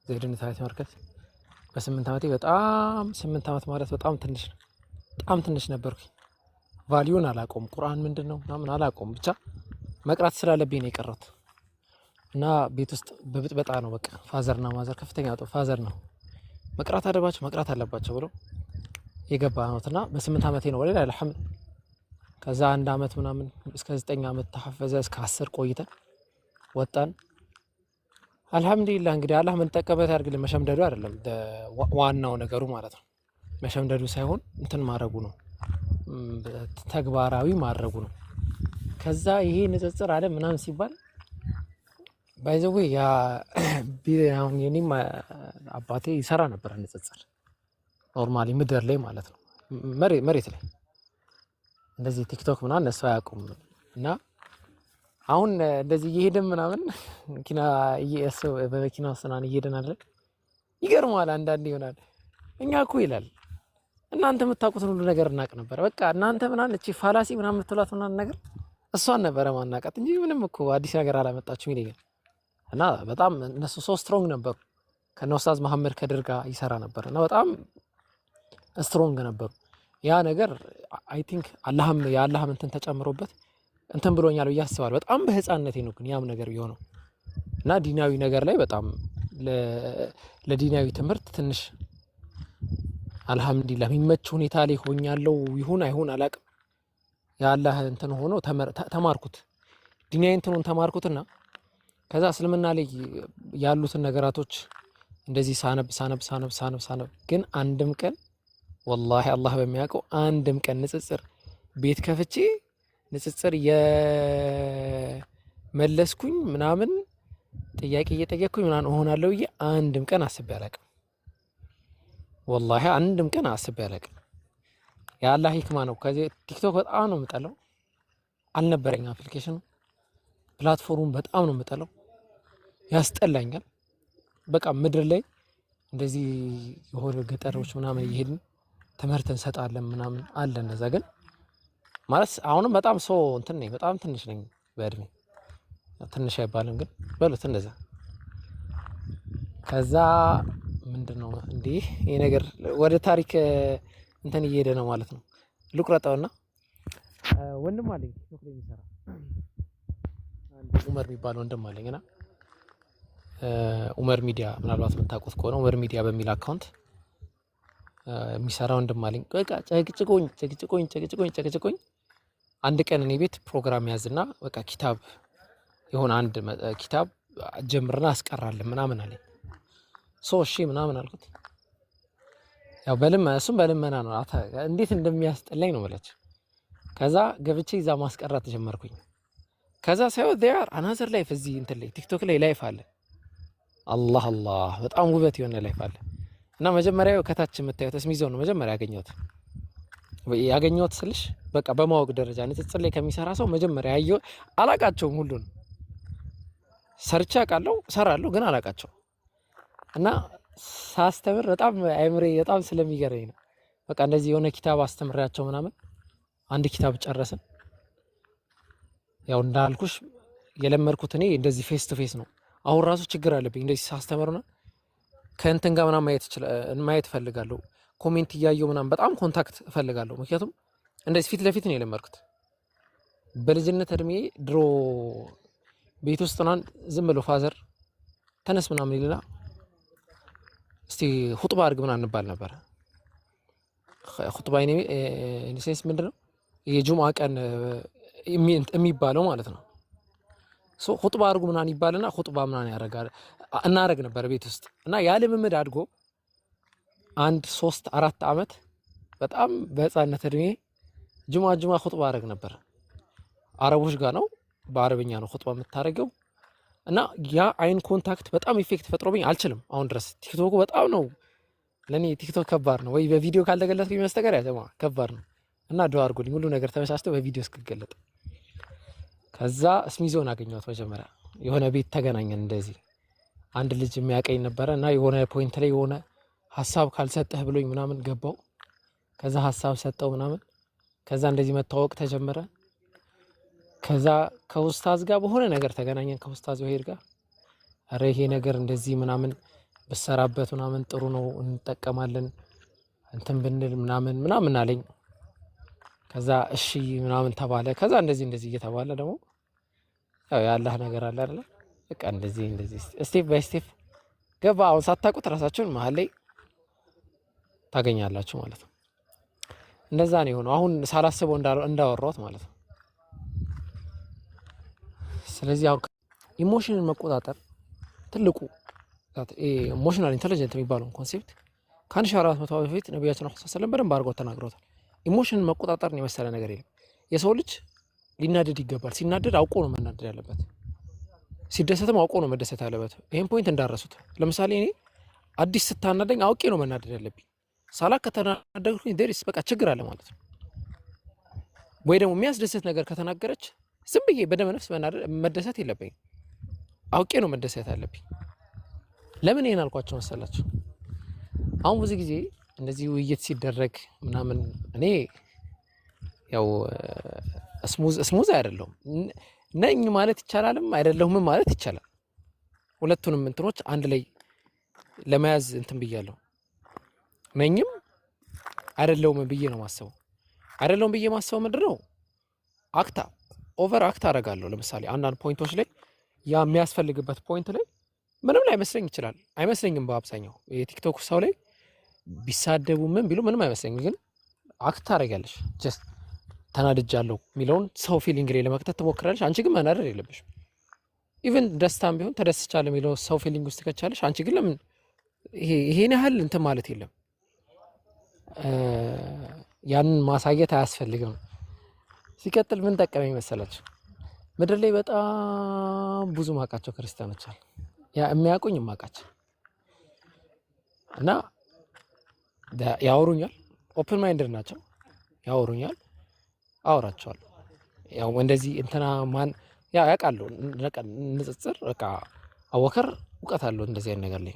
ዘይድን ታሪክ ተመልከት። በ8 ዓመቴ በጣም 8 ዓመት ማለት በጣም ትንሽ ነው። በጣም ትንሽ ነበርኩኝ። ቫልዩን አላውቀውም። ቁርአን ምንድነው ምናምን አላውቀውም። ብቻ መቅራት ስላለብኝ ነው የቀረሁት እና ቤት ውስጥ በብጥበጣ ነው በቃ ፋዘርና ማዘር ከፍተኛ ፋዘር ነው መቅራት አለባቸው ብሎ የገባ ነውና በ8 ዓመቴ ነው ወለላ አልሐምድ። ከዛ 1 ዓመት ምናምን እስከ 9 ዓመት ተሐፈዘ እስከ 10 ቆይተን ወጣን። አልሐምዱሊላህ እንግዲህ አላህ ምን ተቀበለ ያርግልን። መሸምደዱ አይደለም ዋናው ነገሩ ማለት ነው። መሸምደዱ ሳይሆን እንትን ማድረጉ ነው፣ ተግባራዊ ማድረጉ ነው። ከዛ ይሄ ንጽጽር አለ ምናምን ሲባል ባይዘው ያ ቢያውን የኔም አባቴ ይሰራ ነበር ንጽጽር ኖርማሊ ምድር ላይ ማለት ነው፣ መሬት ላይ እንደዚህ ቲክቶክ ምናምን እነሱ አያውቁም። እና አሁን እንደዚህ እየሄድን ምናምን መኪና በመኪና ውስጥ ምናምን እየሄድን አይደል ይገርማል። አንዳንዴ ይሆናል እኛ እኮ ይላል እናንተ የምታውቁትን ሁሉ ነገር እናውቅ ነበር። በቃ እናንተ ምናምን እቺ ፋላሲ ምናምን የምትሏት ምናምን ነገር እሷን ነበረ ማናውቃት እንጂ ምንም እኮ አዲስ ነገር አላመጣችሁም ይለኛል። እና በጣም እነሱ ሶ ስትሮንግ ነበሩ። ከነ ኡስታዝ መሐመድ ከድር ጋር ይሰራ ነበር እና በጣም ስትሮንግ ነበሩ። ያ ነገር አይ ቲንክ የአላህም እንትን ተጨምሮበት እንትን ብሎኛል ብዬ አስባለሁ። በጣም በህፃንነቴ ነው ግን ያም ነገር የሆነው እና ዲናዊ ነገር ላይ በጣም ለዲናዊ ትምህርት ትንሽ አልሐምዱሊላህ የሚመች ሁኔታ ላይ ሆኛለሁ። ይሁን አይሁን አላቅም። የአላህ እንትን ሆኖ ተማርኩት፣ ዲናዊ እንትኑን ተማርኩትና ከዛ እስልምና ላይ ያሉትን ነገራቶች እንደዚህ ሳነብ ግን አንድም ቀን ወላሂ አላህ በሚያውቀው አንድም ቀን ንጽጽር ቤት ከፍቼ ንጽጽር የመለስኩኝ ምናምን ጥያቄ እየጠየቅኩኝ ምናምን እሆናለሁ ብዬ አንድም ቀን አስቤ አላቅም። ወላሂ አንድም ቀን አስቤ አላቅም። የአላህ ሂክማ ነው። ከዚህ ቲክቶክ በጣም ነው የምጠላው። አልነበረኝ አፕሊኬሽኑ ፕላትፎርሙን በጣም ነው የምጠላው፣ ያስጠላኛል። በቃ ምድር ላይ እንደዚህ የሆነ ገጠሮች ምናምን እየሄድን ትምህርት እንሰጣለን ምናምን አለ። እነዛ ግን ማለት አሁንም በጣም ሰው እንትን ነኝ፣ በጣም ትንሽ ነኝ በእድሜ ትንሽ አይባልም ግን በሉት እንደዛ። ከዛ ምንድነው እንዴ ይሄ ነገር ወደ ታሪክ እንትን እየሄደ ነው ማለት ነው። ልቁረጠውና ወንድም አለኝ ቲክቶክ ላይ የሚሰራ አንድ ኡመር የሚባል ወንድም አለኝና ኡመር ሚዲያ ምናልባት የምታውቁት ከሆነ ኡመር ሚዲያ በሚል አካውንት የሚሰራ ወንድም አለኝ። በቃ ጨቅጭቆኝ አንድ ቀን እኔ ቤት ፕሮግራም ያዝና በቃ ኪታብ የሆነ አንድ ኪታብ ጀምርና አስቀራለን ምናምን አለኝ። እሺ ምናምን አልኩት። ያው እሱም በልመና ነው። እንዴት እንደሚያስጠላኝ ነው ማለት። ከዛ ገብቼ እዛ ማስቀራት ጀመርኩኝ። ከዛ ሳይሆን ዴር አናዘር ላይፍ እዚህ እንትን ላይ ቲክቶክ ላይ ላይፍ አለ። አላህ በጣም ውበት የሆነ ላይፍ አለ። እና መጀመሪያ ከታች የምታዩት እስሚዞ ነው መጀመሪያ ያገኘሁት ስልሽ በቃ በማወቅ ደረጃ ንጽጽር ላይ ከሚሰራ ሰው መጀመሪያ ያየው አላቃቸውም። ሁሉን ሰርቻ አውቃለሁ ሰራለሁ ግን አላቃቸው እና ሳስተምር በጣም አይምሬ በጣም ስለሚገርመኝ ነው። በቃ እንደዚህ የሆነ ኪታብ አስተምሬያቸው ምናምን አንድ ኪታብ ጨረስን። ያው እንዳልኩሽ የለመድኩት እኔ እንደዚህ ፌስ ቱ ፌስ ነው። አሁን ራሱ ችግር አለብኝ እንደዚህ ሳስተምርና ከእንትን ጋር ምናምን ማየት እፈልጋለሁ። ኮሜንት እያየሁ ምናምን በጣም ኮንታክት እፈልጋለሁ። ምክንያቱም እንደዚህ ፊት ለፊት ነው የለመድኩት። በልጅነት እድሜ ድሮ ቤት ውስጥ ዝም ብሎ ፋዘር ተነስ ምናምን ይልና እስቲ ኹጥባ አድርግ ምናምን እንባል ነበር። ኹጥባ ኢንሴንስ ምንድነው የጁምዓ ቀን የሚባለው ማለት ነው። ኹጥባ አድርጉ ምናምን ይባልና ኹጥባ ምናምን እናደርግ ነበር ቤት ውስጥ እና ያ ልምምድ አድጎ 1-3-4 ዓመት በጣም በህፃንነት እድሜ ጁምዓ ኹጥባ አደርግ ነበር። አረቦች ጋር ነው በአረብኛ ነው ኹጥባ የምታደርገው እና ያ አይን ኮንታክት በጣም ኢፌክት ፈጥሮብኝ አልችልም አሁን ድረስ። ቲክቶክ በጣም ነው ለኔ ቲክቶክ ከባድ ነው። ወይ በቪዲዮ ካልተገለጥኩኝ መስተቀር ያጀማ ከባድ ነው እና ዱአ አድርጉልኝ ሁሉ ነገር ተመቻችቶ በቪዲዮ እስክገለጥ። ከዛ እስሚዞን አገኘሁት መጀመሪያ የሆነ ቤት ተገናኘን። እንደዚህ አንድ ልጅ የሚያቀኝ ነበረ እና የሆነ ፖይንት ላይ የሆነ ሐሳብ ካልሰጠህ ብሎኝ ምናምን ገባው። ከዛ ሐሳብ ሰጠው ምናምን። ከዛ እንደዚህ መተዋወቅ ተጀመረ። ከዛ ከኡስታዝ ጋር በሆነ ነገር ተገናኘን ከኡስታዝ ወሄድ ጋር። አረ ይሄ ነገር እንደዚህ ምናምን በሰራበት ምናምን ጥሩ ነው እንጠቀማለን እንትን ብንል ምናምን አለኝ። ከዛ እሺ ምናምን ተባለ። ከዛ እንደዚህ እየተባለ ደግሞ ያው ያላህ ነገር አለ አይደል? በቃ እንደዚህ ስቴፕ ባይ ስቴፕ ገባ። አሁን ሳታውቁት ራሳችሁን መሀል ላይ ታገኛላችሁ ማለት ነው። እንደዛ ነው የሆነው። አሁን ሳላስበው እንዳወራሁት ማለት ነው። ስለዚህ አሁን ኢሞሽንን መቆጣጠር ትልቁ ኢሞሽናል ኢንተለጀንት የሚባለው ኮንሴፕት ከ1400 ዓመት በፊት ነብያችን ሰለላሁ ዐለይሂ ወሰለም በደንብ አድርገው ተናግረውታል። ኢሞሽንን መቆጣጠርን የመሰለ ነገር የለም። የሰው ልጅ ሊናደድ ይገባል። ሲናደድ አውቆ ነው መናደድ ያለበት። ሲደሰትም አውቆ ነው መደሰት ያለበት። ይሄን ፖይንት እንዳረሱት። ለምሳሌ እኔ አዲስ ስታናደኝ አውቄ ነው መናደድ ያለብኝ። ሳላክ ከተናደድኩኝ ደሪስ በቃ ችግር አለ ማለት ነው። ወይ ደግሞ የሚያስደስት ነገር ከተናገረች ዝም ብዬ በደመ ነፍስ መደሰት የለብኝም። አውቄ ነው መደሰት ያለብኝ። ለምን ይሄን አልኳቸው መሰላችሁ? አሁን ብዙ ጊዜ እንደዚህ ውይይት ሲደረግ ምናምን እኔ ያው ስሙዝ አይደለሁም ነኝ ማለት ይቻላልም አይደለሁም ማለት ይቻላል። ሁለቱንም እንትኖች አንድ ላይ ለመያዝ እንትን ብያለሁ። ነኝም አይደለሁም ብዬ ነው ማሰበው። አይደለሁም ብዬ ማሰበው ምንድነው ኦቨር አክት አደርጋለሁ። ለምሳሌ አንዳንድ ፖይንቶች ላይ ያ የሚያስፈልግበት ፖይንት ላይ ምንም ላይ መስለኝ ይችላል። አይመስለኝም። በአብዛኛው የቲክቶክ ሰው ላይ ቢሳደቡ ምን ቢሉ ምንም አይመስለኝም። ግን አክት ታደርጊያለሽ። ጀስት ተናድጃለሁ የሚለውን ሰው ፊሊንግ ላይ ለመክተት ትሞክራለሽ። አንቺ ግን መናደድ የለብሽም። ኢቭን ደስታም ቢሆን ተደስቻለሁ የሚለው ሰው ፊሊንግ ውስጥ ከቻለሽ፣ አንቺ ግን ለምን ይሄን ያህል እንትን ማለት የለም። ያንን ማሳየት አያስፈልግም። ሲቀጥል ምን ጠቀመኝ መሰላችሁ? ምድር ላይ በጣም ብዙ ማውቃቸው ክርስቲያኖች አሉ። ያ የሚያውቁኝ ማውቃቸው እና ያወሩኛል። ኦፕን ማይንድድ ናቸው። ያወሩኛል፣ አወራቸዋለሁ። ያው እንደዚህ እንትና ማን ያውቃሉ። ንጽጽር በቃ አወከር እውቀት አለው እንደዚህ አይነት ነገር ላይ።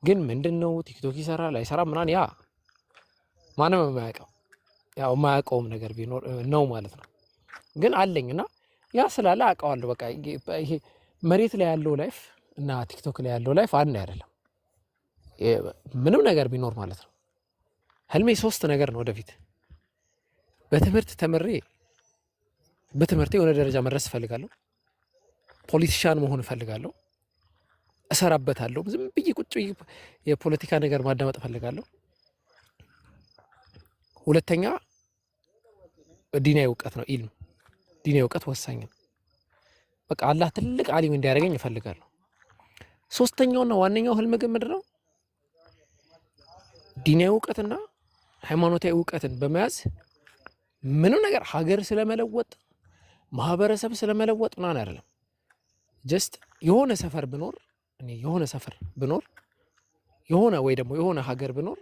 ግን ምንድነው ቲክቶክ ይሰራል አይሰራም ምናምን ያ ማንም የማያውቀው ያው የማያውቀውም ነገር ቢኖር ነው ማለት ነው። ግን አለኝና ያ ስላለ አውቀዋለሁ። በቃ ይሄ መሬት ላይ ያለው ላይፍ እና ቲክቶክ ላይ ያለው ላይፍ አንድ አይደለም። ምንም ነገር ቢኖር ማለት ነው። ህልሜ 3 ነገር ነው ወደፊት። በትምህርት ተምሬ በትምህርቴ የሆነ ደረጃ መድረስ እፈልጋለሁ። ፖለቲሻን መሆን እፈልጋለሁ። እሰራበታለሁ። ዝም ብዬ ቁጭ ብዬ የፖለቲካ ነገር ማዳመጥ እፈልጋለሁ። ሁለተኛ ዲናዊ እውቀት ነው። ኢልም ዲናዊ እውቀት ወሳኝ ነው። በቃ አላህ ትልቅ ዓሊም እንዲያደርገኝ እፈልጋለሁ። ሶስተኛውና ዋነኛው ህልም ግን ምንድነው? ዲናዊ እውቀትና ሃይማኖታዊ እውቀትን በመያዝ ምንም ነገር ሀገር ስለመለወጥ ማህበረሰብ ስለመለወጥ ምናምን አይደለም። ጀስት የሆነ ሰፈር ብኖር እኔ የሆነ ሰፈር ብኖር የሆነ ወይ ደግሞ የሆነ ሀገር ብኖር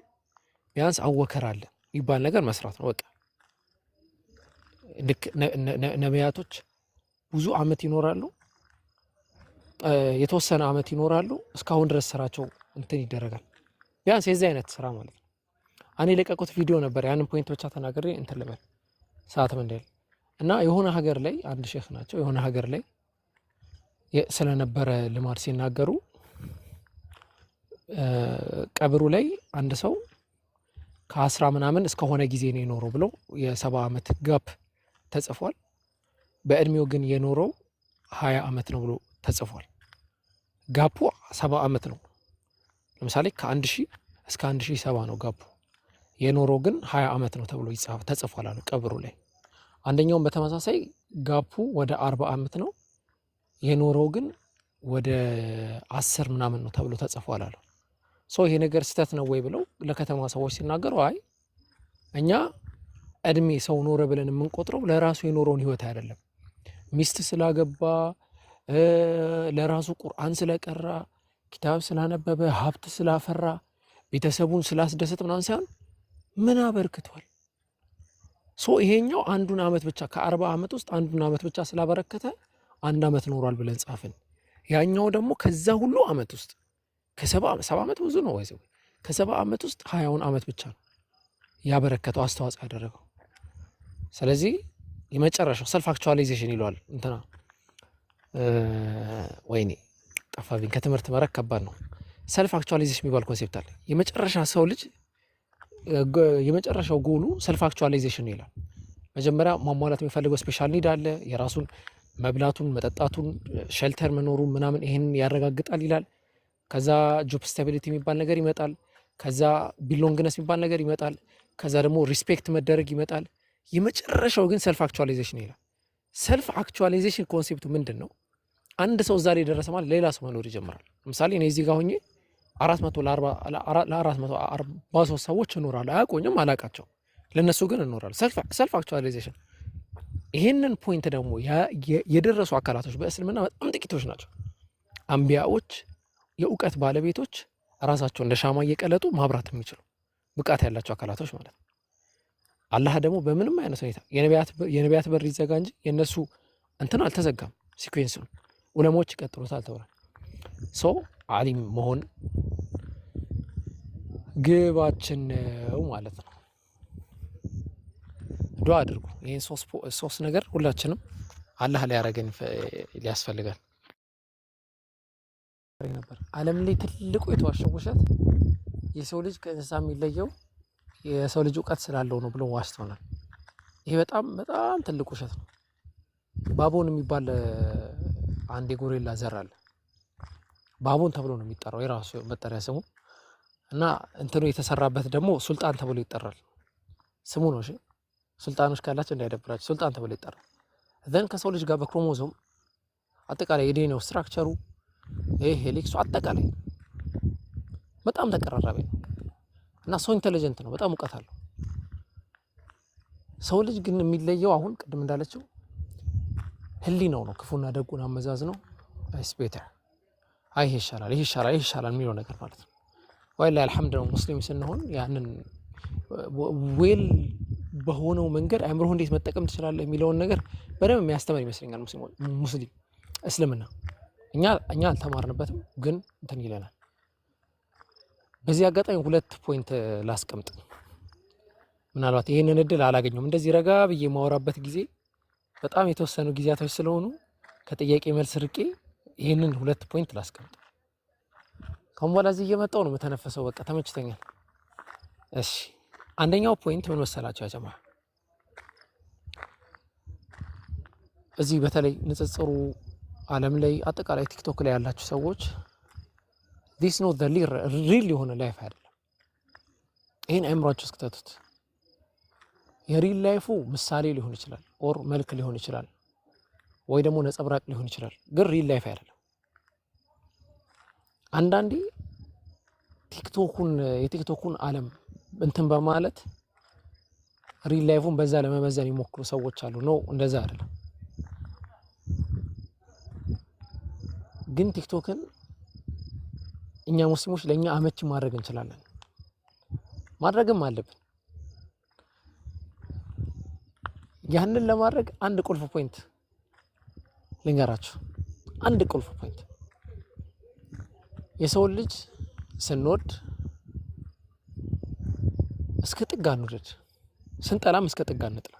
ቢያንስ አወከር አለ ይባል ነገር መስራት ነው። በቃ ልክ ነቢያቶች ብዙ አመት ይኖራሉ፣ የተወሰነ አመት ይኖራሉ። እስካሁን ድረስ ስራቸው እንትን ይደረጋል። ቢያንስ የዚህ አይነት ስራ ማለት ነው። እኔ ለቀቁት ቪዲዮ ነበር። ያንን ፖይንት ብቻ ተናግሬ እንትን ልበል ሰዓትም እንደል እና የሆነ ሀገር ላይ አንድ ሼክ ናቸው። የሆነ ሀገር ላይ ስለነበረ ልማድ ሲናገሩ ቀብሩ ላይ አንድ ሰው ከ10 ምናምን እስከሆነ ጊዜ ነው የኖረው ብለው የ70 ዓመት ጋፕ ተጽፏል። በእድሜው ግን የኖረው 20 ዓመት ነው ብሎ ተጽፏል። ጋፑ 70 ዓመት ነው። ለምሳሌ ከ1000 እስከ 1070 ነው ጋፑ። የኖረው ግን 20 ዓመት ነው ተብሎ ተጽፏል አሉ ቀብሩ ላይ። አንደኛውም በተመሳሳይ ጋፑ ወደ 40 ዓመት ነው፣ የኖረው ግን ወደ 10 ምናምን ነው ተብሎ ተጽፏል አሉ። ይሄ ነገር ስህተት ነው ወይ ብለው ለከተማ ሰዎች ሲናገሩ አይ እኛ እድሜ ሰው ኖረ ብለን የምንቆጥረው ለራሱ የኖረውን ህይወት አይደለም። ሚስት ስላገባ፣ ለራሱ ቁርአን ስለቀራ፣ ኪታብ ስላነበበ፣ ሀብት ስላፈራ፣ ቤተሰቡን ስላስደሰት ምናምን ሳይሆን ምን አበርክቷል። ይሄኛው አንዱን አመት ብቻ ከ40 ዓመት ውስጥ አንዱን አመት ብቻ ስላበረከተ 1 ዓመት ኖሯል ብለን ጻፍን። ያኛው ደግሞ ከዛ ሁሉ አመት ውስጥ ከ70 ዓመት ብዙ ነው ወይስ ከ70 ዓመት ውስጥ 20ውን ዓመት ብቻ ነው ያበረከተው አስተዋጽኦ ያደረገው። ስለዚህ የመጨረሻው ሰልፍ አክቹዋላይዜሽን ይሏል እንትና ወይኔ ጠፋብኝ። ከትምህርት መረክ ከባድ ነው። ሰልፍ አክቹዋላይዜሽን የሚባል ኮንሴፕት አለ። የመጨረሻ ሰው ልጅ የመጨረሻው ጎሉ ሰልፍ አክቹዋላይዜሽን ይላል። መጀመሪያ ማሟላት የሚፈልገው ስፔሻል ኒድ አለ። የራሱን መብላቱን፣ መጠጣቱን፣ ሼልተር መኖሩን ምናምን ይሄንን ያረጋግጣል ይላል። ከዛ ጆብ ስታቢሊቲ የሚባል ነገር ይመጣል። ከዛ ቢሎንግነስ የሚባል ነገር ይመጣል። ከዛ ደግሞ ሪስፔክት መደረግ ይመጣል። የመጨረሻው ግን ሰልፍ አክቹዋላይዜሽን ይላል። ሰልፍ አክቹዋላይዜሽን ኮንሴፕቱ ምንድን ነው? አንድ ሰው እዛ ላይ ደረሰ ማለት ሌላ ሰው መኖር ይጀምራል። ለምሳሌ እኔ እዚህ ጋር ሆኜ 443 ሰዎች እኖራለሁ። አያውቁኝም፣ አላውቃቸው፣ ለእነሱ ግን እኖራለሁ። ሰልፍ አክቹዋላይዜሽን። ይህንን ፖይንት ደግሞ የደረሱ አካላቶች በእስልምና በጣም ጥቂቶች ናቸው። አንቢያዎች፣ የእውቀት ባለቤቶች፣ ራሳቸው እንደ ሻማ እየቀለጡ ማብራት የሚችሉ ብቃት ያላቸው አካላቶች ማለት ነው። አላህ ደግሞ በምንም አይነት ሁኔታ የነቢያት በር ይዘጋ እንጂ የእነሱ እንትን አልተዘጋም። ሲኩዌንሱን ዑለሞች ይቀጥሉታል ተብሏል። ሰው አሊም መሆን ግባችን ነው ማለት ነው። ዱዓ አድርጉ። ይህን ሶስት ነገር ሁላችንም አላህ ሊያረገን ሊያስፈልጋል ነበር። ዓለም ላይ ትልቁ የተዋሸው ውሸት የሰው ልጅ ከእንስሳ የሚለየው የሰው ልጅ እውቀት ስላለው ነው ብሎ ዋሽተውናል። ይሄ በጣም በጣም ትልቅ ውሸት ነው። ባቦን የሚባል አንድ የጎሬላ ዘር አለ። ባቦን ተብሎ ነው የሚጠራው የራሱ መጠሪያ ስሙ እና እንትኑ የተሰራበት ደግሞ ሱልጣን ተብሎ ይጠራል። ስሙ ነው። እሺ ሱልጣኖች ካላችሁ እንዳይደብራችሁ ሱልጣን ተብሎ ይጠራል። ዘን ከሰው ልጅ ጋር በክሮሞዞም አጠቃላይ የዲኤንኤው ስትራክቸሩ ይሄ ሄሊክሱ አጠቃላይ በጣም ተቀራራቢ ነው እና ሰው ኢንተለጀንት ነው፣ በጣም እውቀት አለው። ሰው ልጅ ግን የሚለየው አሁን ቅድም እንዳለችው ህሊናው ነው። ክፉና ደጉን አመዛዝ ነው። አይስ ቤተር ይሄ ይሻላል፣ ይሄ ይሻላል፣ ይሄ ይሻላል የሚለው ነገር ማለት ነው። ወላሂ አልሐምዱሊላህ ሙስሊም ስንሆን ያንን ዌል በሆነው መንገድ አእምሮህ እንዴት መጠቀም ትችላለህ የሚለውን ነገር በደንብ የሚያስተምር ይመስለኛል ሙስሊም እስልምና። እኛ አልተማርንበትም ግን እንትን ይለናል። በዚህ አጋጣሚ 2 ፖይንት ላስቀምጥ። ምናልባት ይህንን እድል አላገኘሁም እንደዚህ ረጋ ብዬ ማወራበት ጊዜ በጣም የተወሰኑ ጊዜያቶች ስለሆኑ ከጥያቄ መልስ ርቄ ይህንን 2 ፖይንት ላስቀምጥ። ከአሁን በኋላ እዚህ እየመጣሁ ነው የምተነፈሰው። በቃ ተመችቶኛል። እሺ አንደኛው ፖይንት ምን መሰላችሁ ያጀማ? እዚህ በተለይ ንጽጽሩ ዓለም ላይ አጠቃላይ ቲክቶክ ላይ ያላችሁ ሰዎች this not the real የሆነ ላይፍ አይደለም። ይሄን አእምሯችሁ እስክተቱት። የሪል ላይፉ ምሳሌ ሊሆን ይችላል፣ ኦር መልክ ሊሆን ይችላል፣ ወይ ደግሞ ነጸብራቅ ሊሆን ይችላል። ግን ሪል ላይፍ አይደለም። አንዳንዴ የቲክቶኩን ዓለም እንትን በማለት ሪል ላይፉን በዛ ለመመዘን ይሞክሩ ሰዎች አሉ። ነው እንደዛ አይደለም። ግን ቲክቶክን እኛ ሙስሊሞች ለኛ አመቺ ማድረግ እንችላለን፣ ማድረግም አለብን። ያንን ለማድረግ አንድ ቁልፍ ፖይንት ልንገራችሁ። አንድ ቁልፍ ፖይንት የሰው ልጅ ስንወድ እስከ ጥግ አንውደድ፣ ስንጠላም እስከ ጥግ አንጥላ።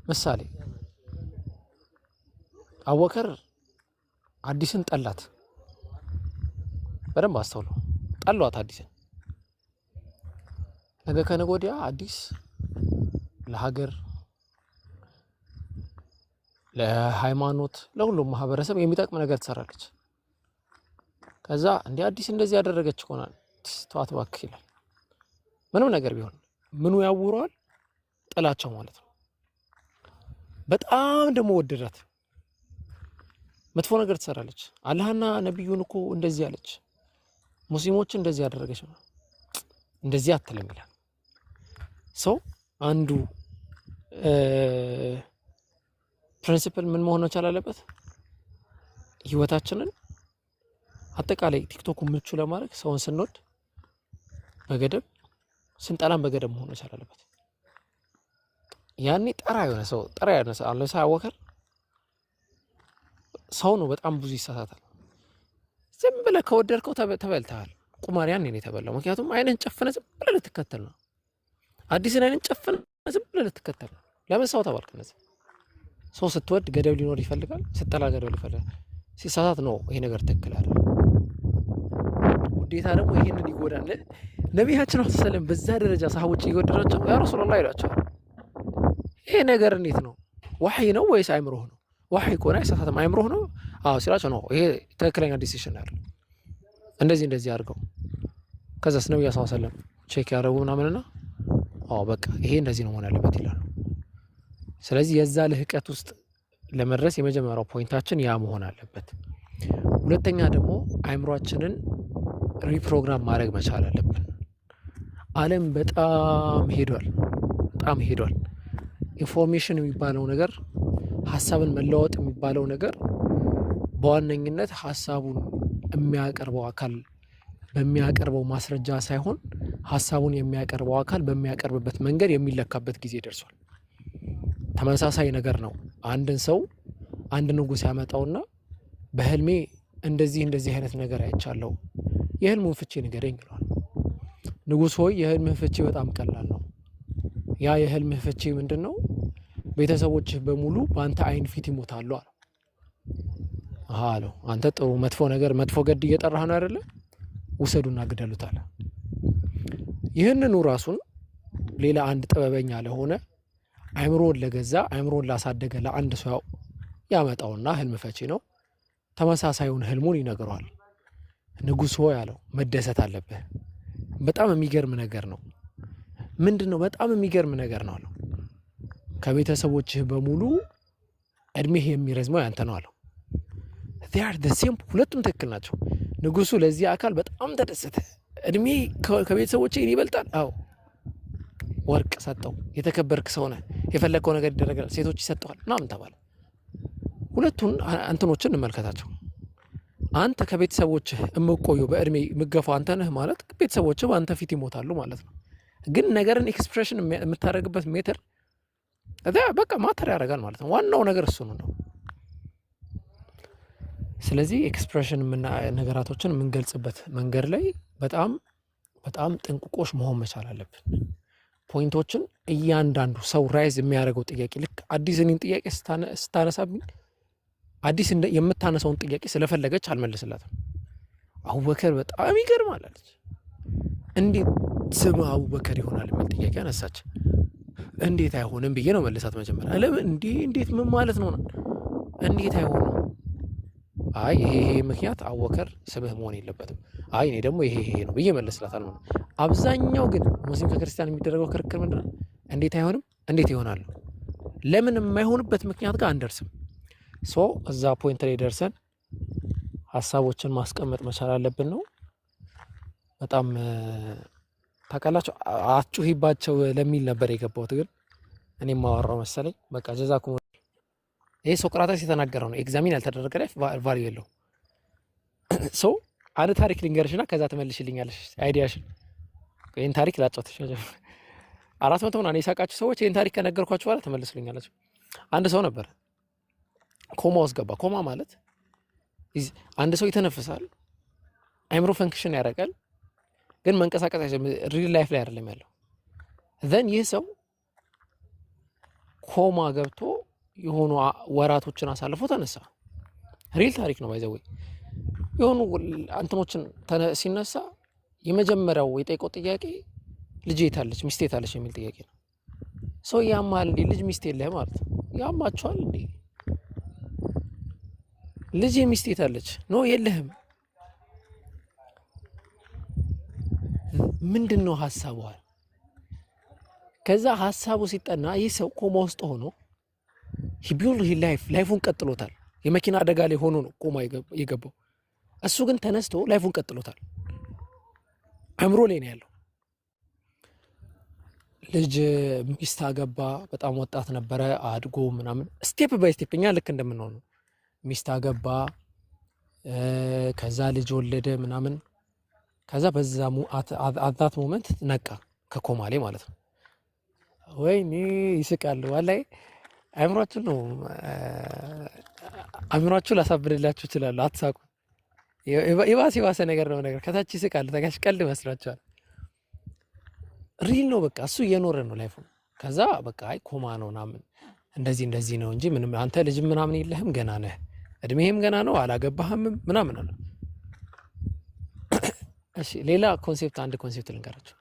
ምሳሌ አቡበከር አዲስን ጠላት። በደንብ አስተውሉ። ጠሏት አዲስን። ነገ ከነገ ወዲያ አዲስ ለሀገር፣ ለሃይማኖት፣ ለሁሉም ማህበረሰብ የሚጠቅም ነገር ትሰራለች። ከዛ እንደ አዲስ እንደዚህ ያደረገች ይሆናል ተዋት እባክህ ይላል። ምንም ነገር ቢሆን ምኑ ያውረዋል? ጥላቸው ማለት ነው። በጣም ደግሞ ወደዳት። መጥፎ ነገር ትሰራለች። አላህና ነብዩን እኮ እንደዚህ አለች፣ ሙስሊሞችን እንደዚህ ያደረገች ነው፣ እንደዚህ አትልም ይላል። ሰው አንዱ ፕሪንሲፕል ምን መሆን መቻል አለበት? ህይወታችንን አጠቃላይ ቲክቶኩን ምቹ ለማድረግ ሰውን ስንወድ በገደብ ስንጠላም በገደብ መሆን መቻል አለበት። ያኔ ጠራ የሆነ ሰው አለ አቡበከር ሰው ነው። በጣም ብዙ ይሳሳታል። ዝም ብለህ ከወደድከው ተበልተሃል። ቁማር ያኔ ነው የተበላው። ምክንያቱም አይነን ጨፍነህ ዝም ብለህ ልትከተል ነው። አዲስን አይነን ጨፍነህ ዝም ብለህ ልትከተል ነው። ለምን ሰው ተባልክ? እነዚህ ሰው ስትወድ ገደብ ሊኖር ይፈልጋል፣ ስትጠላ ገደብ ይፈልጋል። ሲሳሳት ነው ይሄ ነገር ትክክል አይደለም። ውዴታ ደግሞ ይሄንን ይጎዳል። ነቢያችን ሰለላሁ በዛ ደረጃ ሰሃቦች ይወደዳቸው ያ ረሱላህ ይላቸዋል። ይሄ ነገር እንዴት ነው? ወህይ ነው ወይስ አይምሮህ ነው? ወህይ ከሆነ አይሳሳትም። አይምሮህ ነው? አዎ ሲላቸው ነው ይሄ ትክክለኛ ዲሲሽን አይደል፣ እንደዚህ አድርገው ከዛስ ነብዩ ሰለላሁ ዐለይሂ ወሰለም ቼክ ያደረጉ ምናምንና አዎ በቃ ይሄ እንደዚህ ነው መሆን ያለበት ይላሉ። ስለዚህ የዛ ልህቀት ውስጥ ለመድረስ የመጀመሪያው ፖይንታችን ያ መሆን አለበት። ሁለተኛ ደግሞ አይምሮአችንን ሪፕሮግራም ማድረግ መቻል አለብን። ዓለም በጣም ሄዷል። ኢንፎርሜሽን የሚባለው ነገር ሀሳብን መለዋወጥ የሚባለው ነገር በዋነኝነት ሀሳቡን የሚያቀርበው አካል በሚያቀርበው ማስረጃ ሳይሆን ሀሳቡን የሚያቀርበው አካል በሚያቀርብበት መንገድ የሚለካበት ጊዜ ደርሷል። ተመሳሳይ ነገር ነው። አንድን ሰው አንድ ንጉሥ ያመጣውና በህልሜ እንደዚህ አይነት ነገር አይቻለሁ፣ የህልሙን ፍቺ ንገረኝ ይለዋል። ንጉሥ ሆይ የህልምህ ፍቺ በጣም ቀላል ነው። ያ የህልምህ ፍቺ ምንድን ነው? ቤተሰቦችህ በሙሉ በአንተ አይን ፊት ይሞታሉ አለው። አለው አንተ ጥሩ መጥፎ ገድ እየጠራህ ነው አይደለ? ውሰዱና ግደሉት አለ። ይህንኑ ራሱን ሌላ አንድ ጥበበኛ ለሆነ አይምሮን ለገዛ አይምሮን ላሳደገ ለአንድ ሰው ያመጣውና ህልም ፈቺ ነው። ተመሳሳዩን ህልሙን ይነግረዋል። ንጉሥ ሆይ አለው መደሰት አለብህ። በጣም የሚገርም ነገር ነው። ምንድነው? በጣም የሚገርም ነገር ነው አለው። ከቤተሰቦችህ በሙሉ እድሜህ የሚረዝመው ያንተ ነው አለው። ሁለቱም ትክክል ናቸው። ንጉሱ ለዚህ አካል በጣም ተደሰተ። እድሜ ከቤተሰቦቼ ይበልጣል። አዎ ወርቅ ሰጠው። የተከበርክ ሰው ነህ፣ የፈለግከው ነገር ይደረጋል፣ ሴቶች ይሰጠዋል ምናምን ተባለ። ሁለቱን እንትኖችን እንመልከታቸው። አንተ ከቤተሰቦችህ የምቆየው በእድሜ የምገፋው አንተ ነህ ማለት ቤተሰቦችህ በአንተ ፊት ይሞታሉ ማለት ነው። ግን ነገርን ኤክስፕሬሽን የምታደርግበት ሜተር በቃ ማተር ያደርጋል ማለት ነው። ዋናው ነገር እሱ ነው። ስለዚህ ኤክስፕሬሽን ነገራቶችን የምንገልጽበት መንገድ ላይ በጣም ጥንቁቆች መሆን መቻል አለብን። ፖይንቶችን እያንዳንዱ ሰው ራይዝ የሚያደርገው ጥያቄ ልክ አዲስ እኔን ጥያቄ ስታነሳብኝ አዲስ የምታነሳውን ጥያቄ ስለፈለገች አልመልስላትም። አቡበከር በጣም ይገርማል አለች። እንዴት ስም አቡበከር ይሆናል የሚል ጥያቄ አነሳች። እንዴት አይሆንም ብዬ ነው መልሳት መጀመሪያ። ለምን እንዴት ምን ማለት ነው? እንዴት አይሆንም? አይ ይሄ ምክንያት አቡበከር ስምህ መሆን የለበትም። አይ እኔ ደግሞ ይሄ ነው ብዬ መልስላታል ማለት። አብዛኛው ግን ሙስሊም ከክርስቲያን የሚደረገው ክርክር ምንድነው? እንዴት አይሆንም? እንዴት ይሆናል? ለምን የማይሆንበት ምክንያት ጋር አንደርስም። እዛ ፖይንት ላይ ደርሰን ሀሳቦችን ማስቀመጥ መቻል አለብን ነው። በጣም ታውቃላችሁ አትጩሂባቸው ለሚል ነበር የገባሁት፣ ግን እኔም ማወራው መሰለኝ። በቃ ጀዛኩም። ይሄ ሶቅራጠስ የተናገረው ነው። ኤግዛሚን ያልተደረገ ላይ ቫልዩ የለው። አንድ ታሪክ ልንገርሽና ከዛ ትመልሽልኛለሽ አይዲያሽን። ይህን ታሪክ ላጫውትሽ። 400 ምናምን የሳቃችሁ ሰዎች ይህን ታሪክ ከነገርኳችሁ በኋላ ትመልስልኛለች። አንድ ሰው ነበር ኮማ ውስጥ ገባ። ኮማ ማለት አንድ ሰው ይተነፍሳል፣ አይምሮ ፈንክሽን ያደርጋል፣ ግን መንቀሳቀስ ሪል ላይፍ ላይ አይደለም ያለው። ዘን ይህ ሰው ኮማ ገብቶ የሆኑ ወራቶችን አሳልፎ ተነሳ። ሪል ታሪክ ነው ባይዘው። የሆኑ እንትኖችን ሲነሳ የመጀመሪያው የጠየቀው ጥያቄ ልጅ የታለች ሚስት የታለች የሚል ጥያቄ ነው። ሰው ያማል እንዴ? ልጅ ሚስት የለህ ማለት ያማቸዋል እንዴ? ልጅ ሚስት የታለች? ኖ የለህም። ምንድን ነው ሀሳቡ? ከዛ ሀሳቡ ሲጠና ይህ ሰው ኮማ ውስጥ ሆኖ ሂቢዩል ላይፉን ቀጥሎታል። የመኪና አደጋ ላይ ሆኖ ነው ኮማ የገባው። እሱ ግን ተነስቶ ላይፉን ቀጥሎታል። አእምሮ ላይ ነው ያለው። ልጅ ሚስት አገባ። በጣም ወጣት ነበረ። አድጎ ምናምን ስቴፕ ባይ ስቴፕ እኛ ልክ እንደምንሆነው ሚስት አገባ። ከዛ ልጅ ወለደ ምናምን። ከዛ በዛ አዛት ሞመንት ነቃ ከኮማ ላይ ማለት ነው። ወይኔ ይስቃሉ። ዋላይ አእምሯችሁ ነው። አእምሯችሁ ላሳብድላችሁ ይችላል። አትሳቁ። የባሰ ነገር ነው። ነገር ከታች ይስቃል። ተጋሽ ቀልድ መስሏቸዋል። ሪል ነው። በቃ እሱ እየኖረ ነው ላይፉ። ከዛ በቃ አይ ኮማ ነው ምናምን እንደዚህ ነው እንጂ ምንም አንተ ልጅ ምናምን የለህም፣ ገና ነህ፣ እድሜህም ገና ነው፣ አላገባህም ምናምን አለ። እሺ ሌላ ኮንሴፕት አንድ ኮንሴፕት ልንገራችሁ።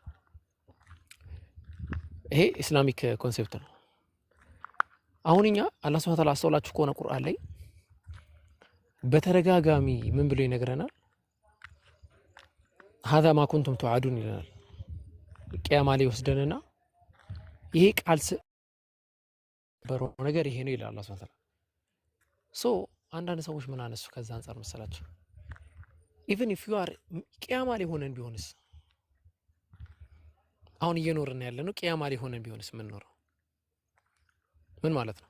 ይሄ ኢስላሚክ ኮንሴፕት ነው። አሁን እኛ አላህ ሱብሓነሁ ወተዓላ አስተውላችሁ ከሆነ ቁርአን ላይ በተደጋጋሚ ምን ብሎ ይነግረናል? ሀዛ ማ ኩንቱም ቱዓዱን ይለናል። ቅያማ ላይ ወስደንና ይሄ ቃል በረው ነገር ይሄ ነው ይላል አላህ ሱብሓነሁ ወተዓላ። ሶ አንዳንድ ሰዎች ምን አነሱ ከዛ አንፃር መሰላችሁ? ኢቭን ኢፍ ዩ አር ቅያማ ላይ ሆነን ቢሆንስ፣ አሁን እየኖርን ያለ ነው ቅያማ ላይ ሆነን ቢሆንስ ምን ኖረው ምን ማለት ነው?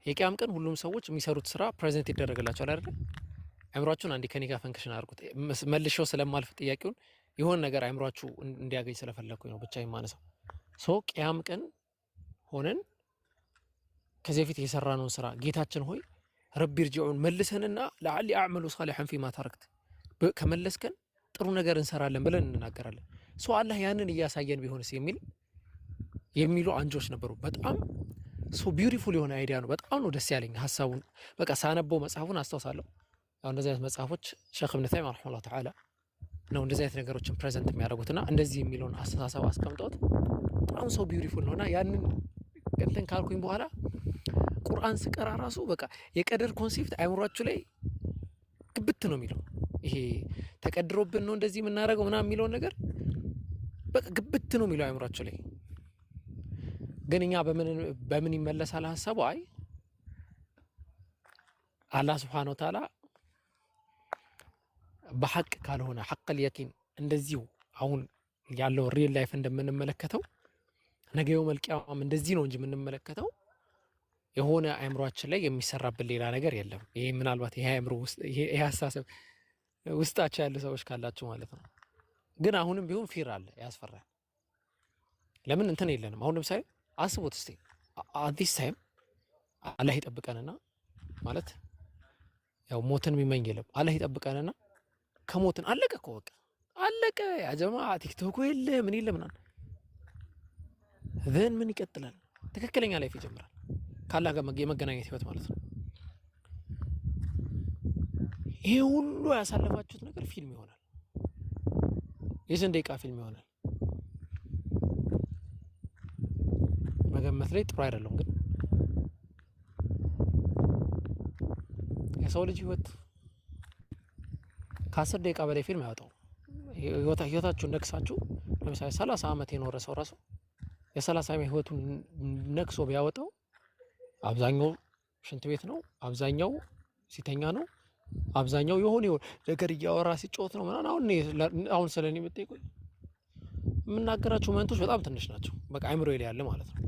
የቅያም ቀን ሁሉም ሰዎች የሚሰሩት ስራ ፕሬዘንት ይደረግላቸዋል አይደል? አእምሯችሁን አንዴ ከኔ ጋር ፈንክሽን አድርጉት። መልሼው ስለማልፍ ጥያቄውን የሆነ ነገር አእምሯችሁ እንዲያገኝ ስለፈለኩኝ ነው ብቻ የማነሳው። ሶ ቅያም ቀን ሆነን ከዚህ በፊት የሰራነውን ስራ ጌታችን ሆይ ረቢ ርጂዑን መልሰንና ለዓሊ አዕመሉ ሷሊሐን ፊማ ተረክት ከመለስከን ጥሩ ነገር እንሰራለን ብለን እንናገራለን። ሶ አላህ ያንን እያሳየን ቢሆንስ የሚሉ አንጆች ነበሩ። በጣም ሶ ቢዩቲፉል የሆነ አይዲያ ነው። በጣም ነው ደስ ያለኝ ሀሳቡን። በቃ ሳነበው መጽሐፉን አስታውሳለሁ። ያው እንደዚህ አይነት መጽሐፎች ሼኽ ኢብኑ ተይሚያ ረሂመሁላህ ተዓላ ነው እንደዚህ አይነት ነገሮችን ፕሬዘንት የሚያደርጉትና እንደዚህ የሚለውን አስተሳሰብ አስቀምጠውት በጣም ሶ ቢዩቲፉል ነውና ያንን እንትን ካልኩኝ በኋላ ቁርአን ስቀራ ራሱ በቃ የቀደር ኮንሴፕት አይምሯችሁ ላይ ግብት ነው የሚለው። ይሄ ተቀድሮብን ነው እንደዚህ የምናደርገው ምናምን የሚለውን ነገር በቃ ግብት ነው የሚለው አይምሯችሁ ላይ። ግን እኛ በምን ይመለሳል ሀሳቡ? አይ አላህ ሱብሓነሁ ወተዓላ በሐቅ ካልሆነ ሐቅል የቂን እንደዚሁ አሁን ያለው ሪል ላይፍ እንደምንመለከተው ነገ የውመል ቂያማም እንደዚህ ነው እንጂ የምንመለከተው የሆነ አእምሯችን ላይ የሚሰራብን ሌላ ነገር የለም። ይሄ ምናልባት ይሄ አእምሮ ውስጥ ይሄ አስተሳሰብ ውስጣቸው ያሉ ሰዎች ካላችሁ ማለት ነው። ግን አሁንም ቢሆን ፊር አለ፣ ያስፈራል። ለምን እንትን የለንም። አሁን ለምሳሌ አስቡት እስቲ አዲስ ታይም አላህ ይጠብቀንና ማለት ያው ሞትን የሚመኝ የለም። አላህ ይጠብቀንና ከሞትን አለቀ እኮ በቃ አለቀ። ያ ጀማ ቲክቶክ የለ ምን የለ ምናምን ዘን ምን ይቀጥላል? ትክክለኛ ላይፍ ይጀምራል። ካላህ ጋር የመገናኘት ህይወት ማለት ነው። ይሄ ሁሉ ያሳለፋችሁት ነገር ፊልም ይሆናል። የስንት ደቂቃ ፊልም ይሆናል? መገመት ላይ ጥሩ አይደለም። ግን የሰው ልጅ ህይወት ከ10 ደቂቃ በላይ ፊልም አያወጣው። ህይወታችሁን ነክሳችሁ ለምሳሌ 30 ዓመት የኖረ ሰው ራሱ የ30 ዓመት ህይወቱን ነክሶ ቢያወጣው አብዛኛው ሽንት ቤት ነው፣ አብዛኛው ሲተኛ ነው፣ አብዛኛው የሆነ ነገር እያወራ ሲጮት ነው ምናምን። አሁን ስለኔ የምትጠይቁኝ የምናገራቸው ሞመንቶች በጣም ትንሽ ናቸው። በቃ አይምሮ ላይ ያለ ማለት ነው።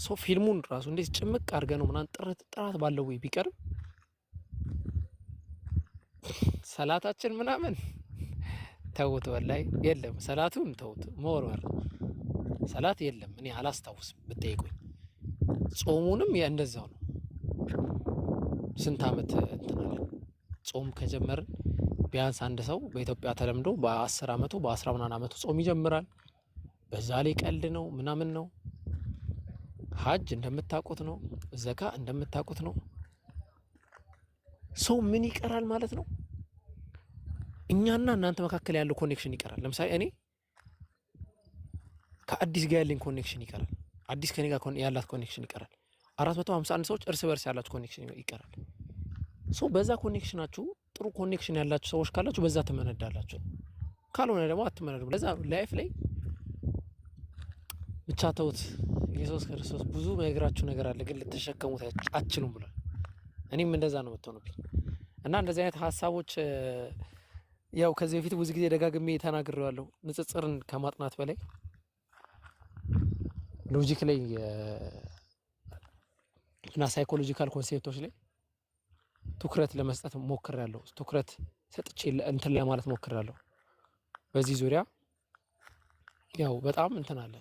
ሶ ፊልሙን ራሱ እንዴት ጭምቅ አድርገ ነው ምናምን ጥራት ባለው ወይ ቢቀርብ ሰላታችን ምናምን ተውት፣ ወላሂ የለም ሰላቱን ተውት። መወርወር ሰላት የለም እኔ አላስታውስም ብትጠይቁኝ። ጾሙንም እንደዛው ነው። ስንት ዓመት እንትናለን ጾም ከጀመርን ቢያንስ አንድ ሰው በኢትዮጵያ ተለምዶ በ10 ዓመቱ በ10 ምናምን ዓመቱ ጾም ይጀምራል። በዛ ላይ ቀልድ ነው ምናምን ነው። ሀጅ እንደምታውቁት ነው፣ ዘካ እንደምታውቁት ነው። ሰው ምን ይቀራል ማለት ነው? እኛና እናንተ መካከል ያለው ኮኔክሽን ይቀራል። ለምሳሌ እኔ ከአዲስ ጋር ያለኝ ኮኔክሽን ይቀራል። አዲስ ከኔ ጋር ያላት ኮኔክሽን ይቀራል። 451 ሰዎች እርስ በርስ ያላችሁ ኮኔክሽን ይቀራል። ሶ በዛ ኮኔክሽናችሁ ጥሩ ኮኔክሽን ያላችሁ ሰዎች ካላችሁ በዛ ትመነዳላችሁ፣ ካልሆነ ደግሞ አትመነዱ። ለዛ ላይፍ ላይ ብቻ ተውት። ኢየሱስ ክርስቶስ ብዙ ነገራችሁ ነገር አለ ግን ልትሸከሙት አትችሉም ብሏል። እኔም እንደዛ ነው የምትሆኑብኝ እና እንደዚህ አይነት ሀሳቦች ያው ከዚህ በፊት ብዙ ጊዜ ደጋግሜ ተናግሬዋለሁ። ንጽጽርን ከማጥናት በላይ ሎጂክ ላይ እና ሳይኮሎጂካል ኮንሴፕቶች ላይ ትኩረት ለመስጠት ሞክሬያለሁ። ትኩረት ሰጥቼ እንትን ለማለት ሞክሬያለሁ። በዚህ ዙሪያ ያው በጣም እንትን አለ።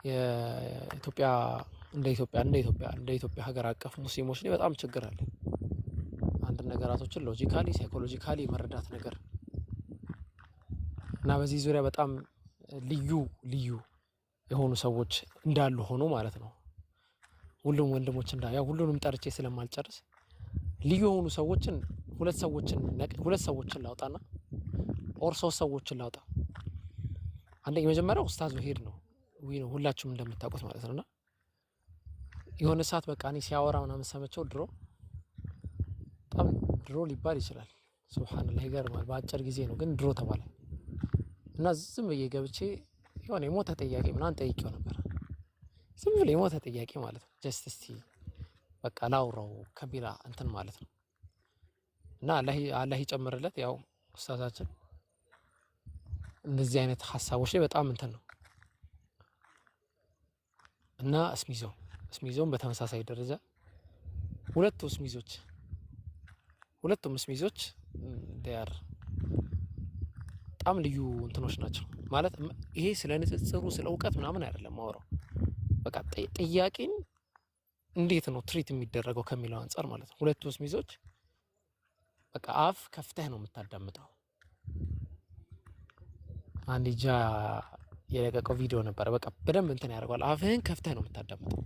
የኢትዮጵያ እንደ ኢትዮጵያ ሀገር አቀፍ ሙስሊሞች ላይ በጣም ችግር አለ። አንድ ነገራቶችን ሎጂካሊ ሳይኮሎጂካሊ መረዳት ነገር እና በዚህ ዙሪያ በጣም ልዩ የሆኑ ሰዎች እንዳሉ ሆኖ ማለት ነው። ሁሉም ወንድሞች ያው ሁሉንም ጠርቼ ስለማልጨርስ ልዩ የሆኑ ሰዎችን ሁለት ሰዎችን ላውጣና ኦር 3 ሰዎችን ላውጣ። አንደኛ የመጀመሪያው ኡስታዝ ወሂድ ነው ሁላችሁም እንደምታውቁት ማለት ነውና የሆነ ሰዓት በቃ እኔ ሲያወራ ምናምን ሰምቼው በጣም ድሮ ሊባል ይችላል። ሱብሃንአላህ ይገርማል። በአጭር ጊዜ ነው ግን ድሮ ተባለ እና ዝም ብዬ ገብቼ የሆነ የሞተ ጥያቄ ምናምን ጠይቄው ነበር። ዝም ብሎ የሞተ ጥያቄ ማለት ነው። ጀስት እስቲ በቃ ላውራው ከቢራ እንትን ማለት ነው። እና አላህ ይጨምርለት። ያው ኡስታዛችን እንደዚህ አይነት ሀሳቦች ላይ በጣም እንትን ነው እና እስሚዞም በተመሳሳይ ደረጃ ሁለቱም እስሚዞች ዲያር በጣም ልዩ እንትኖች ናቸው ማለት ይሄ ስለ ንጽጽሩ ስለ እውቀት ምናምን አይደለም ማወራው። በቃ ጥያቄን እንዴት ነው ትሪት የሚደረገው ከሚለው አንፃር ማለት ነው። ሁለቱ እስሚዞች በቃ አፍ ከፍተህ ነው የምታዳምጠው። አንድ ጃ የለቀቀው ቪዲዮ ነበር። በቃ በደንብ እንትን ያደርገዋል። አፍህን ከፍተህ ነው የምታዳምጠው።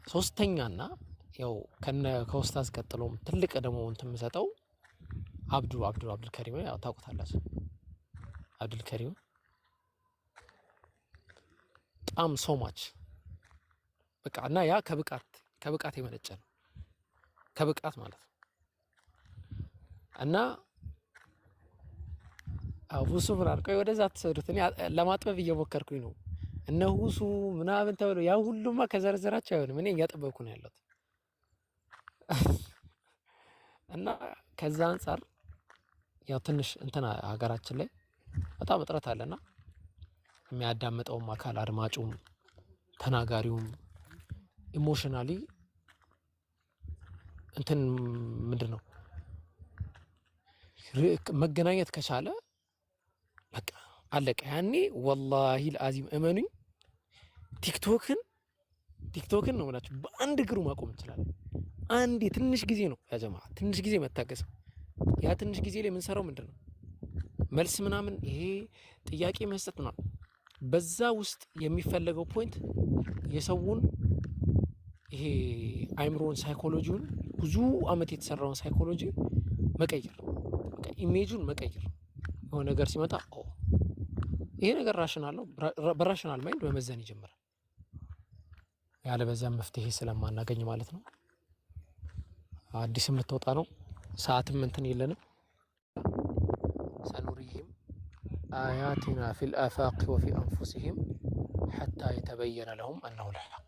ሶስተኛና ያው ከኡስታዝ ቀጥሎም ትልቅ ደግሞ እንትን የምሰጠው አብዱል ከሪም ያው ታውቁታላችሁ። አብዱል ከሪም በጣም ሶማች በቃ እና ያ ከብቃት የመነጨ ነው። ከብቃት ማለት ነው። እና ሁሱ ምናምን ቆይ ወደዛ ተሰዱት። እኔ ለማጥበብ እየሞከርኩኝ ነው። እነ ሁሱ ምናምን ተብሎ ያ ሁሉማ ከዘረዘራቸው አይሆንም። እኔ እያጠበብኩ ነው ያለሁት። እና ከዛ አንፃር ያው ትንሽ እንትና ሀገራችን ላይ በጣም እጥረት አለና የሚያዳምጠውም አካል አድማጩም ተናጋሪውም ኢሞሽናሊ እንትን ምንድነው መገናኘት ከቻለ በቃ አለቀ። ያኔ ወላሂ አልዓዚም እመኑኝ ቲክቶክን ነው ማለት በአንድ እግሩ ማቆም እንችላለን። አንዴ ትንሽ ጊዜ ነው ያ ጀማ ትንሽ ጊዜ መታገስ። ያ ትንሽ ጊዜ ላይ የምንሰራው ምንድነው መልስ ምናምን ይሄ ጥያቄ መስጠት ነው። በዛ ውስጥ የሚፈለገው ፖይንት የሰውን ይሄ አይምሮን ሳይኮሎጂውን ብዙ አመት የተሰራውን ሳይኮሎጂ መቀየር በቃ ኢሜጁን መቀየር። የሆነ ነገር ሲመጣ ይሄ ነገር ራሽናል ነው፣ በራሽናል ማይንድ መመዘን ይጀምራል። ያለበዛ መፍትሄ ስለማናገኝ ማለት ነው። አዲስ የምትወጣ ነው ሰዓትም እንትን የለንም። ሰኑሪሂም አያቲና ፊል አፋቅ ወፊ አንፉሲሂም ሐታ የተበየነ ለሁም አነሁ ልሐቅ።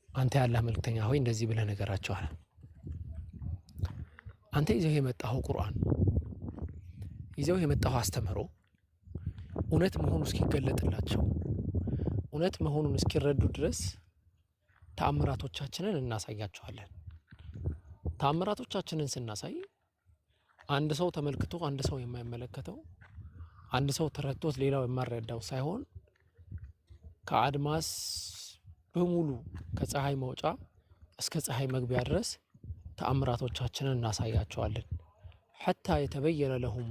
አንተ ያላህ መልክተኛ ሆይ እንደዚህ ብለህ ነገራቸዋል። አንተ ይዘህ የመጣኸው ቁርአን ይዘው የመጣኸው አስተምህሮ እውነት መሆኑ እስኪገለጥላቸው እውነት መሆኑን እስኪረዱ ድረስ ተአምራቶቻችንን እናሳያቸዋለን። ተአምራቶቻችንን ስናሳይ አንድ ሰው ተመልክቶ አንድ ሰው የማይመለከተው አንድ ሰው ተረድቶት ሌላው የማይረዳው ሳይሆን ከአድማስ በሙሉ ከፀሐይ መውጫ እስከ ፀሐይ መግቢያ ድረስ ተአምራቶቻችንን እናሳያቸዋለን። ሐታ የተበየነ ለሁም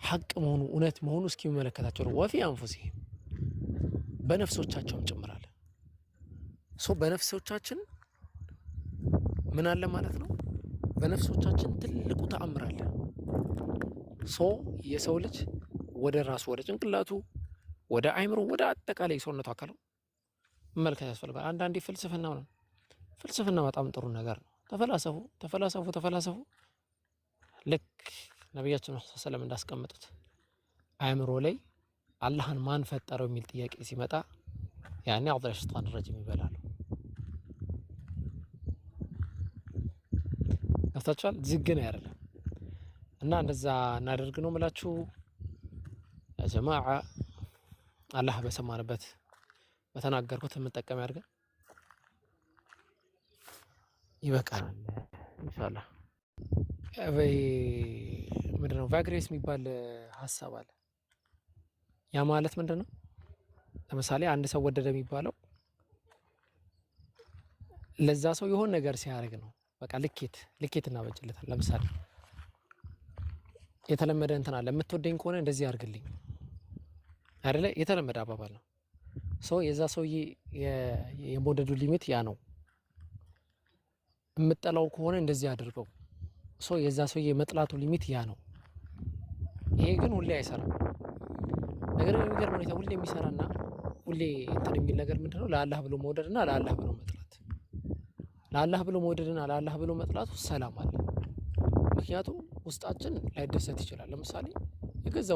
ሐቅ መሆኑ እውነት መሆኑ እስኪመለከታቸው ነው። ወፊ አንፉሲሂም በነፍሶቻቸውም ጭምራል። በነፍሶቻችን ምን አለ ማለት ነው። በነፍሶቻችን ትልቁ ተአምር አለ። የሰው ልጅ ወደ ራሱ ወደ ጭንቅላቱ ወደ አይምሮ ወደ አጠቃላይ ሰውነቱ አካሉ መመልከት ያስፈልጋል። አንዳንዴ ፍልስፍና በጣም ጥሩ ነገር ነው። ተፈላሰፉ ልክ ነቢያችን ሰለላሁ ዐለይሂ ወሰለም እንዳስቀመጡት አይምሮ ላይ አላህን ማን ፈጠረው የሚል ጥያቄ ሲመጣ ያኔ አውጣ ሸይጣን ረጅም ይበላሉ። አስተቻል ዝግነ አይደለም እና እንደዛ እናደርግ ነው የምላችሁ ያ ጀማዓ። አላህ በሰማንበት በተናገርኩት የምንጠቀም ያድርገን። ይበቃል ኢንሻአላህ። ምንድነው ቫግሬስ የሚባል ሀሳብ አለ። ያ ማለት ምንድነው? ለምሳሌ አንድ ሰው ወደደ የሚባለው ለዛ ሰው የሆነ ነገር ሲያደርግ ነው። በቃ ልኬት እናበጅለታል። ለምሳሌ የተለመደ እንትን አለ። የምትወደኝ ከሆነ እንደዚህ አድርግልኝ አይደለ? የተለመደ አባባል ነው። የዛ ሰውዬ የመውደዱ ሊሚት ያ ነው። የምጠላው ከሆነ እንደዚህ አድርገው ሶ የዛ ሰውዬ መጥላቱ ሊሚት ያ ነው። ይሄ ግን ሁሌ አይሰራም። ነገር ግን የሚገርም ሁኔታ ሁሌ የሚሰራና ሁሌ እንትን የሚል ነገር ምንድነው? ለአላህ ብሎ መውደድና ለአላህ ብሎ መጥላት። ለአላህ ብሎ መውደድና ለአላህ ብሎ መጥላቱ ሰላም አለ። ምክንያቱም ውስጣችን ላይደሰት ይችላል። ለምሳሌ የገዛ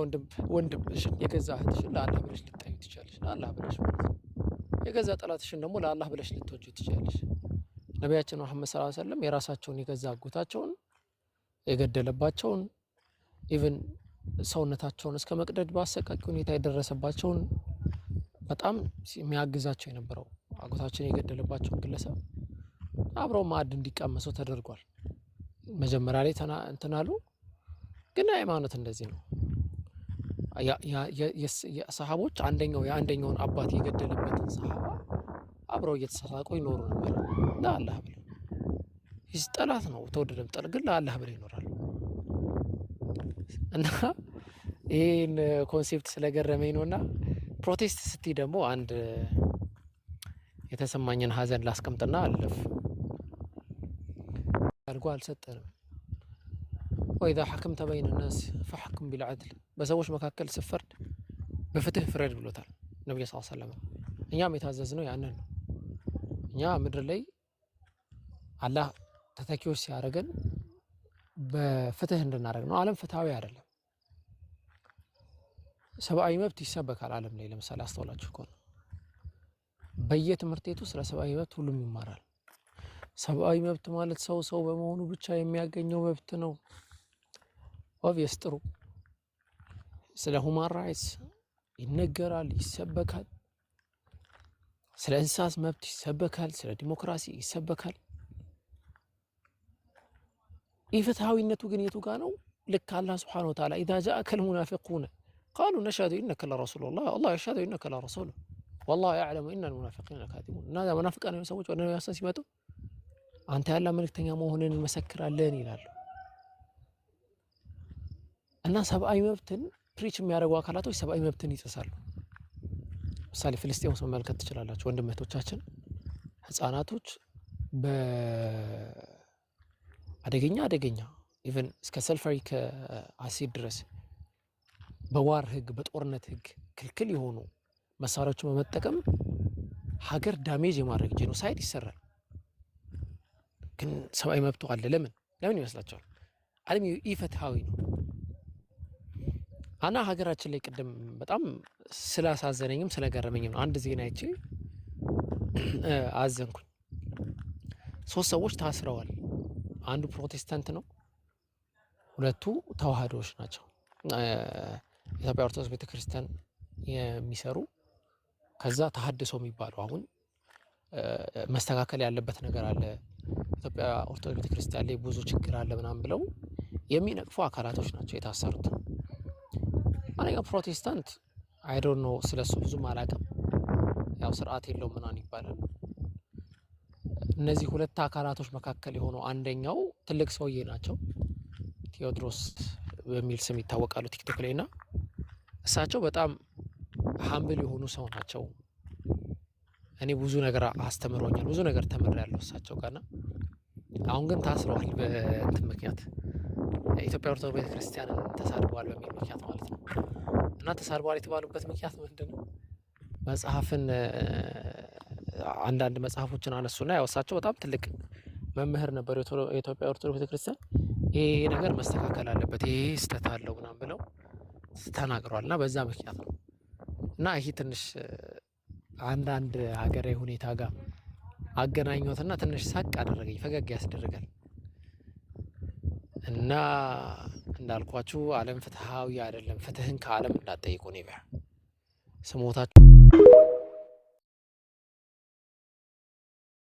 ወንድምሽን የገዛ እህትሽን ለአላህ ብለሽ ልታዩ ትችላለሽ፣ ለአላህ ብለሽ ማለት ነው። የገዛ ጠላትሽን ደግሞ ለአላህ ብለሽ ልትወጂ ትችላለሽ። ነቢያችን መሐመድ ሰለላሁ ዐለይሂ ወሰለም የራሳቸውን የገዛ አጎታቸውን የገደለባቸውን ኢቭን ሰውነታቸውን እስከ መቅደድ በአሰቃቂ ሁኔታ የደረሰባቸውን በጣም የሚያግዛቸው የነበረው አጎታችን የገደለባቸውን ግለሰብ አብረው ማዕድ እንዲቀመሱ ተደርጓል። መጀመሪያ ላይ እንትን አሉ። ግን ሃይማኖት እንደዚህ ነው። የሰሃቦች የአንደኛውን አባት የገደለበትን ሰሃባ አብረው እየተሳሳቁ ይኖሩ ነበር ለአላህ ብለው። ይህ ጠላት ነው፣ ተወደደም ጠል ግን ለአላህ ብለው ይኖራሉ። እና ይህን ኮንሴፕት ስለገረመኝ ነውና ፕሮቴስት ስትይ ደግሞ አንድ የተሰማኝን ሀዘን ላስቀምጥና አለፍ አድርጎ አልሰጠንም። ወኢዛ ሐከምተ በይነ ናስ ፈሐክም ቢልዐድል፣ በሰዎች መካከል ስትፈርድ በፍትህ ፍረድ ብሎታል ነብዩ ሰለላሁ ዐለይሂ ወሰለም። እኛም የታዘዝነው ያንን ነው። እኛ ምድር ላይ አላህ ተተኪዎች ሲያደርገን በፍትህ እንድናደርግ ነው። ዓለም ፍትሃዊ አይደለም። ሰብአዊ መብት ይሰበካል ዓለም ላይ። ለምሳሌ አስተውላችሁ ከሆነ በየትምህርት ቤቱ ስለ ሰብአዊ መብት ሁሉም ይማራል። ሰብአዊ መብት ማለት ሰው በመሆኑ ብቻ የሚያገኘው መብት ነው። ኦብቪየስ ጥሩ። ስለ ሁማን ራይትስ ይነገራል፣ ይሰበካል። ስለ እንስሳት መብት ይሰበካል፣ ስለ ዲሞክራሲ ይሰበካል። ኢፍትሃዊነቱ ግን የቱ ጋር ነው? ልክ አላህ ሱብሓነሁ ወተዓላ ኢዛ ጃአከል ሙናፊቁነ ቃሉ ነሽሀዱ ኢነከ ለረሱሉላህ ወላሁ የሽሀዱ ኢነከ ለረሱሉሁ ወላሁ የዕለሙ ኢነል ሙናፊቂነ ለካዚቡን። እና ሙናፊቃን ሰዎች ወደ ነብዩ ሲመጡ አንተ ያለ መልእክተኛ መሆንን እንመሰክራለን ይላሉ። እና ሰብአዊ መብትን ፕሪች የሚያደርጉ አካላቶች ሰብአዊ መብትን ይጥሳሉ። ምሳሌ ፍልስጤም ውስጥ መመልከት ትችላላችሁ። ወንድመቶቻችን ህፃናቶች አደገኛ ኢቨን እስከ ሰልፈሪክ አሲድ ድረስ በዋር ህግ በጦርነት ህግ ክልክል የሆኑ መሳሪያዎችን በመጠቀም ሀገር ዳሜጅ የማድረግ ጄኖሳይድ ይሰራል። ግን ሰብአዊ መብቱ አለ። ለምን ይመስላችኋል? ዓለም ኢፍትሃዊ ነው። አና ሀገራችን ላይ ቅድም በጣም ስላሳዘነኝም ስለገረመኝም ነው አንድ ዜና አይቼ አዘንኩኝ። 3 ሰዎች ታስረዋል። አንዱ ፕሮቴስታንት ነው፣ 2ቱ ተዋህዶዎች ናቸው። ኢትዮጵያ ኦርቶዶክስ ቤተክርስቲያን የሚሰሩ ከዛ ተሐድሶ የሚባሉ አሁን መስተካከል ያለበት ነገር አለ፣ ኢትዮጵያ ኦርቶዶክስ ቤተክርስቲያን ላይ ብዙ ችግር አለ ምናምን ብለው የሚነቅፉ አካላቶች ናቸው የታሰሩት። አንደኛው ፕሮቴስታንት አይ ዶንት ኖ ስለሱ ብዙም አላውቅም፣ ያው ስርዓት የለውም ምናምን ይባላል። እነዚህ 2 አካላቶች መካከል የሆነው አንደኛው ትልቅ ሰውዬ ናቸው፣ ቴዎድሮስ በሚል ስም ይታወቃሉ ቲክቶክ ላይ። እና እሳቸው በጣም ሀምብል የሆኑ ሰው ናቸው። እኔ ብዙ ነገር አስተምሮኛል፣ ብዙ ነገር ተምሬያለሁ እሳቸው ጋርና አሁን ግን ታስረዋል በእንትን ምክንያት የኢትዮጵያ ኦርቶዶክስ ቤተክርስቲያንን ተሳድበዋል በሚል ምክንያት ማለት ነው። እና ተሳድበዋል የተባሉበት ምክንያት ምንድነው? መጽሐፍን አንዳንድ መጽሐፎችን አነሱና ያው እሳቸው በጣም ትልቅ መምህር ነበሩ የኢትዮጵያ ኦርቶዶክስ ቤተክርስቲያን። ይሄ ነገር መስተካከል አለበት፣ ይሄ ስህተት አለው ምናምን ብለው ተናግረዋል። እና በዛ ምክንያት ነው። እና ይሄ ትንሽ አንዳንድ ሀገራዊ ሁኔታ ጋር አገናኘሁትና ትንሽ ሳቅ አደረገኝ፣ ፈገግ ያስደርጋል። እና እንዳልኳችሁ ዓለም ፍትሃዊ አይደለም። ፍትህን ከዓለም እንዳትጠይቁ ነው ስሞታችሁ